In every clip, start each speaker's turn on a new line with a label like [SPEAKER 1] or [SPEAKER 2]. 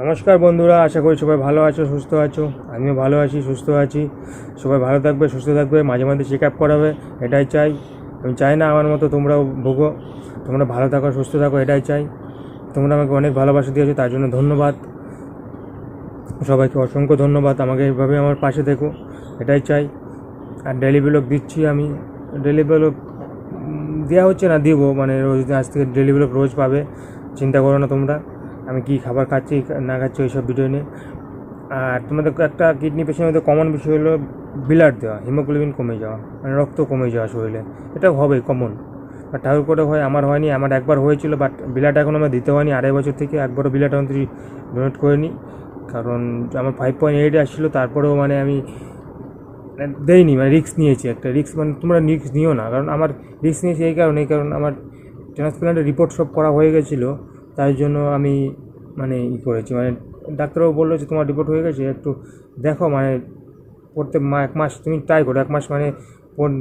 [SPEAKER 1] নমস্কার বন্ধুরা, আশা করি সবাই ভালো আছো, সুস্থ আছো। আমিও ভালো আছি, সুস্থ আছি। সবাই ভালো থাকবে, সুস্থ থাকবে, মাঝে মাঝে চেক আপ করাবে, এটাই চাই। আমি চাই না আমার মতো তোমরাও ভোগো, তোমরা ভালো থাকো, সুস্থ থাকো, এটাই চাই। তোমরা আমাকে অনেক ভালোবাসা দিয়েছো, তার জন্য ধন্যবাদ। সবাইকে অসংখ্য ধন্যবাদ। আমাকে এইভাবে আমার পাশে থেকো, এটাই চাই। আর ডেলি ব্লগ দিচ্ছি আমি। ডেলি ব্লগ দেওয়া হচ্ছে না, দিব মানে রোজ। আজ থেকে ডেলি ব্লগ রোজ পাবে, চিন্তা করো না তোমরা। আমি কী খাবার খাচ্ছি না খাচ্ছি ওইসব ভিডিও নিয়ে। আর তোমাদের একটা কিডনি পেশেন্টের মধ্যে কমন বিষয় হলো ব্লাড দেওয়া, হিমোগ্লোবিন কমে যাওয়া, মানে রক্ত কমে যাওয়া শরীরে। এটা হবেই কমন, বাট ঠাকুর করে হয়, আমার হয়নি। আমার একবার হয়েছিল, বাট ব্লাড এখন আমার দিতে হয়নি 2.5 বছর থেকে। একবারও ব্লাড এখন ডোনেট করিনি, কারণ আমার 5.8 আসছিলো। তারপরেও মানে আমি দেইনি, মানে রিস্ক নিয়েছি, একটা রিস্ক। মানে তোমরা রিস্ক নিও না, কারণ আমার রিস্ক নিয়েছি এই কারণ আমার ট্রান্সপ্লান্টের রিপোর্ট সব করা হয়ে গেছিলো। তাই জন্য আমি মানে করেছি, মানে ডাক্তারবাবু বললো যে তোমার রিপোর্ট হয়ে গেছে, একটু দেখো, মানে প্রত্যেক 1 মাস তুমি ট্রাই করো। 1 মাস মানে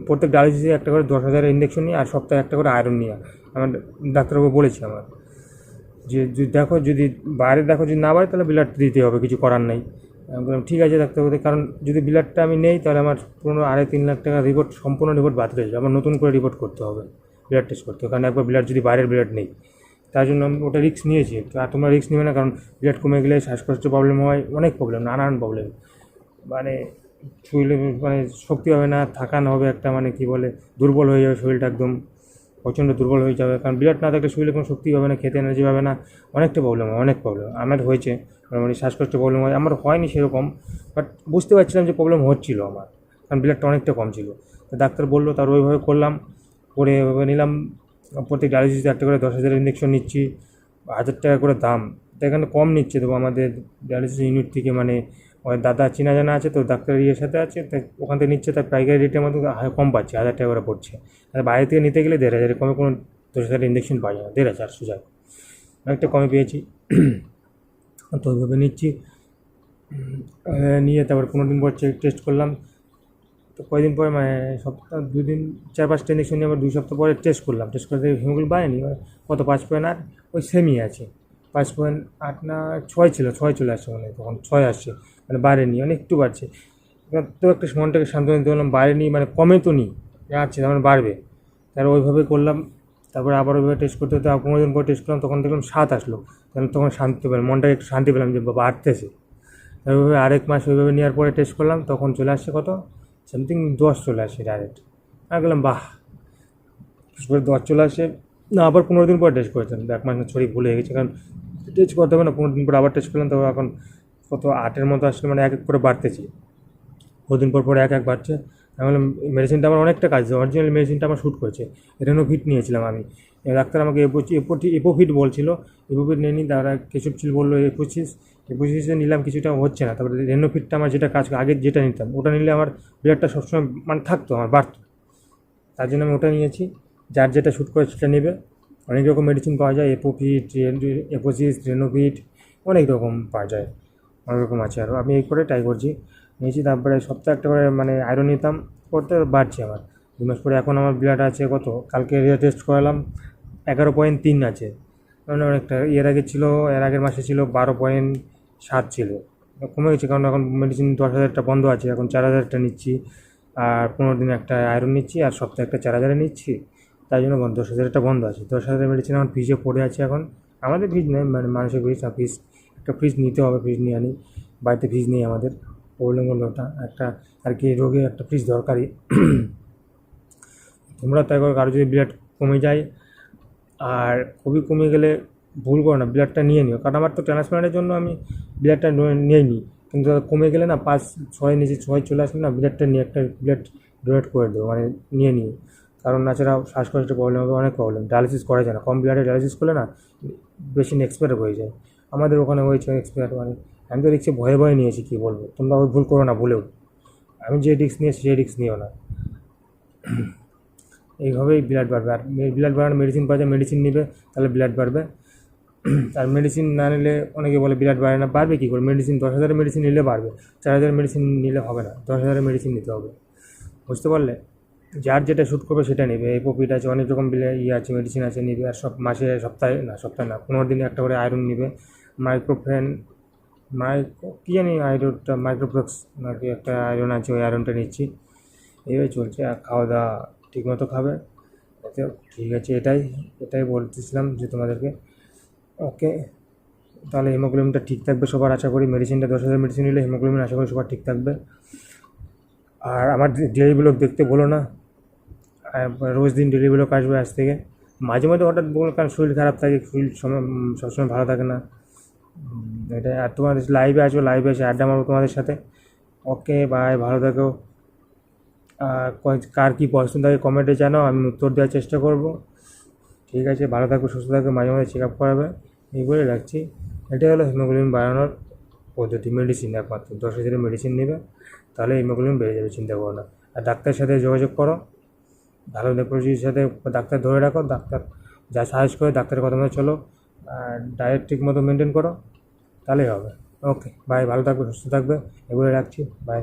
[SPEAKER 1] প্রত্যেক ডায়ালিসিসে একটা করে 10,000 ইঞ্জেকশন নিয়ে, আর সপ্তাহে একটা করে আয়রন নিয়ে। আমার ডাক্তারবাবু বলেছে আমার যে দেখো, যদি বাইরে দেখো, যদি না বাড়ে তাহলে ব্লাড দিতে হবে, কিছু করার নেই। আমি বললাম ঠিক আছে ডাক্তারবাবু, কারণ যদি ব্লাডটা আমি নেই তাহলে আমার পুরো 2.5-3 লাখ টাকা রিপোর্ট, সম্পূর্ণ রিপোর্ট বাতিল হয়ে যাবে। আমার নতুন করে রিপোর্ট করতে হবে, ব্লাড টেস্ট করতে হবে, কারণ একবার ব্লাড যদি বাইরের ব্লাড নেই। তার জন্য আমি ওটা রিস্ক নিয়েছি একটু। আর তোমরা রিস্ক নেবে না, কারণ ব্লাড কমে গেলে শ্বাসকষ্ট প্রবলেম হয়, অনেক প্রবলেম, নানান প্রবলেম। মানে শরীরে মানে শক্তি হবে না, থাকানো হবে একটা, মানে কী বলে, দুর্বল হয়ে যাবে শরীরটা, একদম প্রচণ্ড দুর্বল হয়ে যাবে। কারণ ব্লাড না থাকলে শরীরে কোনো শক্তি হবে না, খেতে এনার্জি পাবে না, অনেকটা প্রবলেম হয়, অনেক প্রবলেম। আমার হয়েছে, মানে শ্বাসকষ্ট প্রবলেম হয়। আমার হয়নি সেরকম, বাট বুঝতে পারছিলাম যে প্রবলেম হচ্ছিলো আমার, কারণ ব্লাডটা অনেকটা কম ছিল। তো ডাক্তার বললো, তার ওইভাবে করলাম, করে এভাবে নিলাম। প্রত্যেক ডায়ালিসিসে একটা করে 10,000 ইঞ্জেকশন নিচ্ছি, 1,000 টাকা করে দাম। তো এখানে কম নিচ্ছে, তো আমাদের ডায়ালিসিস ইউনিট থেকে, মানে ওই দাদা চেনা জানা আছে, তো ডাক্তার ইয়ের সাথে আছে, তাই ওখান থেকে নিচ্ছে। তার পাইকারি রেটের মধ্যে কম পাচ্ছে, 1,000 টাকা করে পড়ছে। আর বাইরে থেকে নিতে গেলে 1,500, কমে কোনো 10,000 ইঞ্জেকশন পাওয়া যায় না, 1,500 সোজা, অনেকটা কমে পেয়েছি। তো ওইভাবে নিচ্ছি, নিয়ে তারপর 15 দিন পর টেস্ট করলাম। তো কয়েকদিন পরে, মানে সপ্তাহ 2 দিন, 4-5টা ইঞ্জেকশন নিয়ে আবার 2 সপ্তাহ পরে টেস্ট করলাম। টেস্ট করতে হিমোগ্লোবিন বাড়েনি, কত 5.8, ওই সেমই আছে। 5.8 না 6 ছিল, 6 চলে আসছে, মানে তখন 6 আসছে, মানে বাড়েনি, মানে একটু বাড়ছে। এবার তো একটা মনটাকে সান্ত্বনা দিতে বললাম, বাড়েনি মানে কমে তো নি, যাচ্ছে তার মানে বাড়বে। তারপর ওইভাবে করলাম। তারপরে আবার ওইভাবে টেস্ট করতে হতে 15 দিন পর টেস্ট করলাম, তখন দেখলাম 7 আসলো। তখন শান্তি পেলাম, মনটাকে একটু শান্তি পেলাম যে বাড়তেছে। ওইভাবে আরেক মাস ওইভাবে নেওয়ার পরে টেস্ট করলাম, তখন চলে আসছে কত, সামথিং 10 চলে আসে ডাইরেক্ট। আমি বললাম বাহ, করে 10 চলে আসে। না, আবার 15 দিন পর টেস্ট করেছিলাম, 1 মাস না, ছড়ি ভুলে গেছে, কারণ টেস্ট করতে হবে না। 15 দিন পর আবার টেস্ট করলাম, তবে এখন কত 8-এর মতো আসলে, মানে এক এক করে বাড়তেছি, কদিন পর পর এক এক বাড়ছে। আমি বললাম মেডিসিনটা আমার অনেকটা কাজ, অরিজিনাল মেডিসিনটা আমার শ্যুট করেছে। রেনোভিট নিয়েছিলাম আমি, ডাক্তার আমাকে এপোফিট বলছিল, এপোফিট নিয়ে নিই। তারা কেশবচিল বললো 25 নিলাম, কিছুটা হচ্ছে না। তারপরে রেনোভিটটা আমার যেটা কাজ, আগে যেটা নিতাম ওটা নিলে আমার ব্লাডটা সবসময় মানে থাকতো, আমার বাড়তো। তার জন্য আমি ওটা নিয়েছি। যার যেটা শ্যুট করে সেটা নেবে। অনেক রকম মেডিসিন পাওয়া যায়, এপোফিট, এপোসিস, রেনোভিট, অনেক রকম পাওয়া যায়, অনেক রকম আছে। আরও আমি এই করে ট্রাই করছি, নিয়েছি। তারপরে সপ্তাহে একটা করে মানে আয়রন নিতাম, করতে বাড়ছে আমার। 2 মাস পরে এখন আমার ব্লাড আছে কত, কালকে টেস্ট করালাম, 11.3 আছে, মানে অনেকটা। এর আগের মাসে ছিল 12.7 ছিল, কমে গেছে। কারণ এখন মেডিসিন 10,000টা বন্ধ আছে, এখন 4,000টা নিচ্ছি। আর 15 দিন একটা আয়রন নিচ্ছি, আর সপ্তাহে একটা 4,000 নিচ্ছি। তাই জন্য 10,000টা বন্ধ আছে। 10,000 মেডিসিন আমার ফ্রিজে পড়ে আছে এখন। আমাদের ফ্রিজ নেই, মানে মানুষের ফ্রিজ, আর ফ্রিজ, একটা ফ্রিজ নিতে হবে, ফ্রিজ নিয়ে আনি। বাড়িতে ফ্রিজ নেই আমাদের, প্রবলেম হলো ওটা একটা, আর কি রোগের একটা ফ্রিজ দরকারি। তোমরা তাই করো, কারো যদি ব্লাড কমে যায়, আর খুবই কমে গেলে ভুল করো না, ব্লাডটা নিয়ে নিও। কারণ আমার তো ট্রান্সপ্লান্টের জন্য আমি ব্লাডটা নিয়ে নিই, কিন্তু কমে গেলে না, 5-6 নিচে 6 চলে আসলে না, ব্লাডটা নিয়ে একটা ব্লাড ডোনেট করে দেবো, মানে নিয়ে নিও। কারণ তাছাড়া শ্বাসকষ্টের প্রবলেম হবে, অনেক প্রবলেম। ডায়ালিসিস করা যায় না, কম ব্লাডে ডায়ালিসিস করলে না বেশি এক্সপায়ার হয়ে যায়। আমাদের ওখানে হয়েছে এক্সপায়ার, মানে আমি তো দেখছি ভয়ে ভয়ে নিয়েছি, কী বলবো। তোমরা ওই ভুল করো না ভুলেও, আমি যে রিস্ক নিয়েছি সেই রিস্ক নিও না। এইভাবেই ব্লাড বাড়বে। আর ব্লাড বাড়ানোর মেডিসিন পাওয়া যায়, মেডিসিন নিবে তাহলে ব্লাড বাড়বে। আর মেডিসিন না নিলে অনেকে বলে ব্লাড বাড়ে না, বাড়বে কী করে? মেডিসিন 10,000 মেডিসিন নিলে বাড়বে, 4,000 মেডিসিন নিলে হবে না, 10,000 মেডিসিন নিতে হবে। বুঝতে পারলে? যার যেটা শ্যুট করবে সেটা নেবে। এপোফিট আছে, অনেক রকম আছে, মেডিসিন আছে, নিবে। আর সব মাসে, সপ্তাহে না 15 দিনে একটা করে আয়রন নিবে। মাইক্রোফেন কী জানি আয়রনটা মাইক্রোপ্লেক্স নাকি একটা আয়রন আছে, ওই আয়রনটা নিচ্ছি। এইভাবে চলছে, আর খাওয়া দাওয়া ঠিকমতো খাবে। আচ্ছা ঠিক আছে, এটাই বলতেছিলাম যে তোমাদেরকে। ওকে, তাহলে হিমোগ্লোবিনটা ঠিক থাকবে সবার, আশা করি। মেডিসিনটা 10,000 মেডিসিন নিলে হিমোগ্লোবিন আশা করি সবার ঠিক থাকবে। আর আমার ডেলি ব্লগ দেখতে বলো না, রোজ দিন ডেলি ব্লগ আসবে আজ থেকে। মাঝে মধ্যে হঠাৎ বলো, কারণ শরীর খারাপ থাকে, শরীর সবসময় ভালো থাকে না। এটা, আর তোমাদের লাইভে আসবে, লাইভে এসে আড্ডা মারবো তোমাদের সাথে। ওকে বাই, ভালো থাকো। আর কার কী পছন্দ থাকে কমেন্টে জানাও, আমি উত্তর দেওয়ার চেষ্টা করব। ঠিক আছে, ভালো থাকবে, সুস্থ থাকবে, মাঝে মাঝে চেক আপ করাবে, এই বলে রাখছি। এটাই হলো হিমোগ্লোবিন বাড়ানোর পদ্ধতি। মেডিসিন একমাত্র 10,000 মেডিসিন নেবে, তাহলে হিমোগ্লোবিন বেড়ে যাবে, চিন্তা করো না। আর ডাক্তারের সাথে যোগাযোগ করো, ভালো নেফ্রোলজির সাথে ডাক্তার ধরে রাখো, ডাক্তার যা সাজেস্ট করে ডাক্তারের কথা মতো চলো, আর ডায়েট ঠিক মতো মেনটেন করো, তাহলেই হবে। ওকে বাই, ভালো থাকবে, সুস্থ থাকবে, এগুলো রাখছি, বাই।